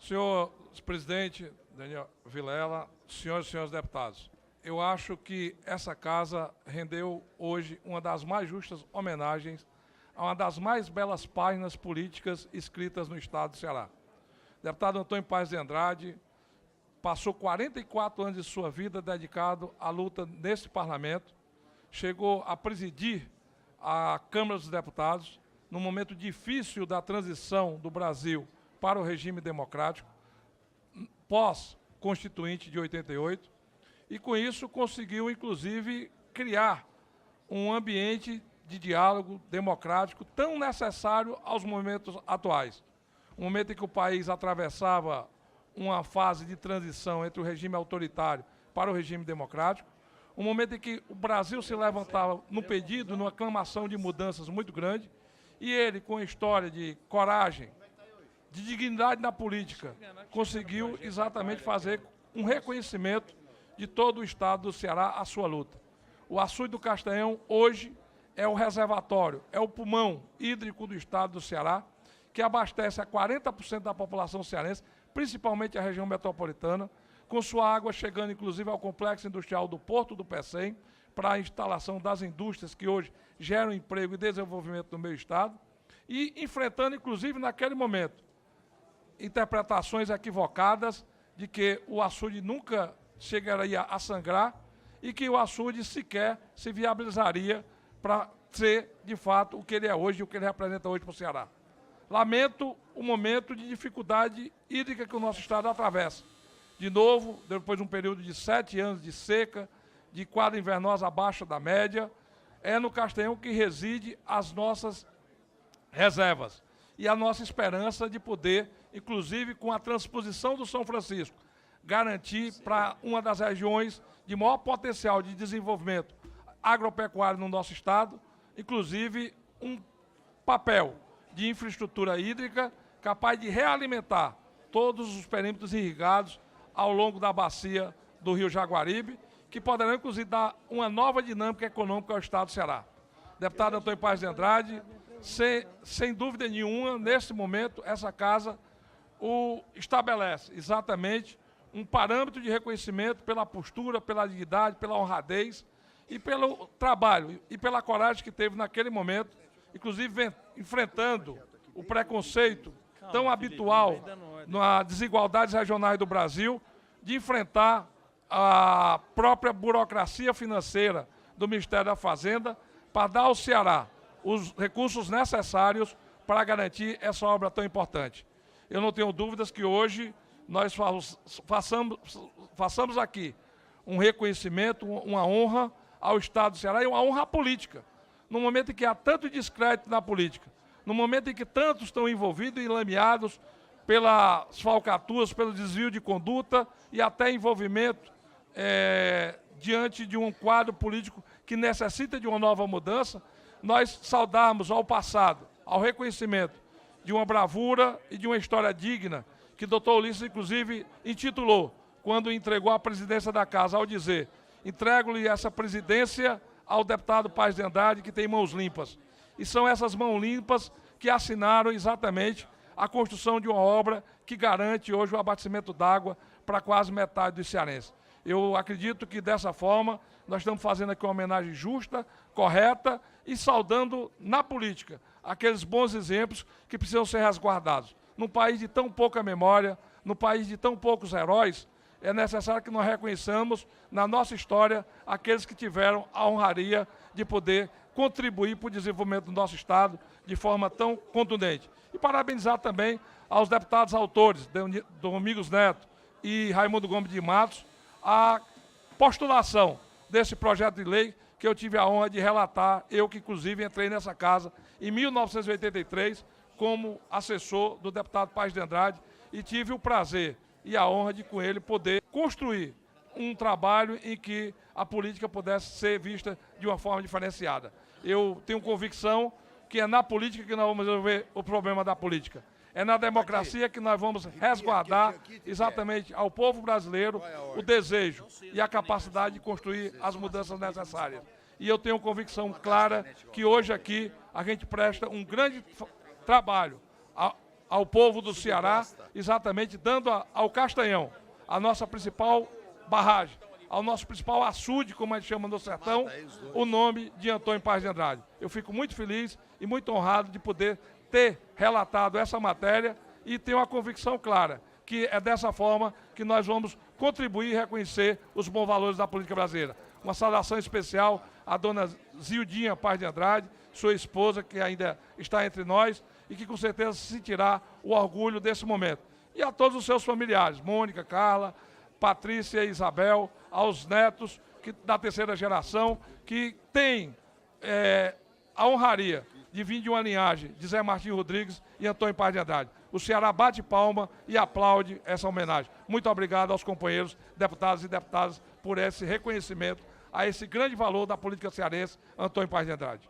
Senhor presidente Daniel Vilela, senhoras e senhores deputados, eu acho que essa casa rendeu hoje uma das mais justas homenagens a uma das mais belas páginas políticas escritas no estado do Ceará. O deputado Antônio Paes de Andrade passou 44 anos de sua vida dedicado à luta nesse parlamento, chegou a presidir a Câmara dos Deputados, num momento difícil da transição do Brasil para o regime democrático, pós-constituinte de 88, e com isso conseguiu, inclusive, criar um ambiente de diálogo democrático tão necessário aos momentos atuais. Um momento em que o país atravessava uma fase de transição entre o regime autoritário para o regime democrático, um momento em que o Brasil se levantava no pedido, numa aclamação de mudanças muito grande, e ele, com a história de coragem, de dignidade na política, conseguiu exatamente fazer um reconhecimento de todo o estado do Ceará à sua luta. O açude do Castanhão, hoje, é o reservatório, é o pulmão hídrico do estado do Ceará, que abastece a 40% da população cearense, principalmente a região metropolitana, com sua água chegando, inclusive, ao complexo industrial do Porto do Pecém, para a instalação das indústrias que hoje geram emprego e desenvolvimento no meio estado, e enfrentando, inclusive, naquele momento, interpretações equivocadas de que o açude nunca chegaria a sangrar e que o açude sequer se viabilizaria para ser, de fato, o que ele é hoje e o que ele representa hoje para o Ceará. Lamento o momento de dificuldade hídrica que o nosso estado atravessa. De novo, depois de um período de 7 anos de seca, de quadra invernosa abaixo da média, é no Castanhão que reside as nossas reservas e a nossa esperança de poder, inclusive com a transposição do São Francisco, garantir para uma das regiões de maior potencial de desenvolvimento agropecuário no nosso estado, inclusive um papel de infraestrutura hídrica capaz de realimentar todos os perímetros irrigados ao longo da bacia do Rio Jaguaribe, que poderão, inclusive, dar uma nova dinâmica econômica ao estado do Ceará. Deputado Antônio Paes de Andrade, sem dúvida nenhuma, nesse momento, essa casa estabelece exatamente um parâmetro de reconhecimento pela postura, pela dignidade, pela honradez e pelo trabalho e pela coragem que teve naquele momento, inclusive enfrentando o preconceito tão habitual nas desigualdades regionais do Brasil, de enfrentar a própria burocracia financeira do Ministério da Fazenda para dar ao Ceará os recursos necessários para garantir essa obra tão importante. Eu não tenho dúvidas que hoje nós façamos aqui um reconhecimento, uma honra ao estado do Ceará e uma honra à política. No momento em que há tanto descrédito na política, no momento em que tantos estão envolvidos e lameados pelas falcatruas, pelo desvio de conduta e até envolvimento diante de um quadro político que necessita de uma nova mudança, nós saudamos ao passado, ao reconhecimento de uma bravura e de uma história digna, que o doutor Ulisses, inclusive, intitulou, quando entregou a presidência da casa, ao dizer: entrego-lhe essa presidência ao deputado Paes de Andrade, que tem mãos limpas. E são essas mãos limpas que assinaram exatamente a construção de uma obra que garante hoje o abastecimento d'água para quase metade dos cearenses. Eu acredito que, dessa forma, nós estamos fazendo aqui uma homenagem justa, correta e saudando na política aqueles bons exemplos que precisam ser resguardados. Num país de tão pouca memória, num país de tão poucos heróis, é necessário que nós reconheçamos na nossa história aqueles que tiveram a honraria de poder contribuir para o desenvolvimento do nosso estado de forma tão contundente. E parabenizar também aos deputados autores, Domingos Neto e Raimundo Gomes de Matos, a postulação desse projeto de lei que eu tive a honra de relatar, eu que inclusive entrei nessa casa em 1983 como assessor do deputado Paes de Andrade e tive o prazer e a honra de com ele poder construir um trabalho em que a política pudesse ser vista de uma forma diferenciada. Eu tenho convicção que é na política que nós vamos resolver o problema da política. É na democracia que nós vamos resguardar exatamente ao povo brasileiro o desejo e a capacidade de construir as mudanças necessárias. E eu tenho convicção clara que hoje aqui a gente presta um grande trabalho ao povo do Ceará, exatamente dando ao Castanhão, a nossa principal barragem, ao nosso principal açude, como a gente chama no sertão, o nome de Antônio Paz de Andrade. Eu fico muito feliz e muito honrado de poder ter relatado essa matéria e tenho uma convicção clara que é dessa forma que nós vamos contribuir e reconhecer os bons valores da política brasileira. Uma saudação especial à dona Zildinha Paz de Andrade, sua esposa, que ainda está entre nós e que com certeza sentirá o orgulho desse momento. E a todos os seus familiares, Mônica, Carla, Patrícia e Isabel, aos netos da terceira geração, que têm a honraria de vir de uma linhagem de Zé Martim Rodrigues e Antônio Paz de Andrade. O Ceará bate palma e aplaude essa homenagem. Muito obrigado aos companheiros deputados e deputadas por esse reconhecimento a esse grande valor da política cearense, Antônio Paz de Andrade.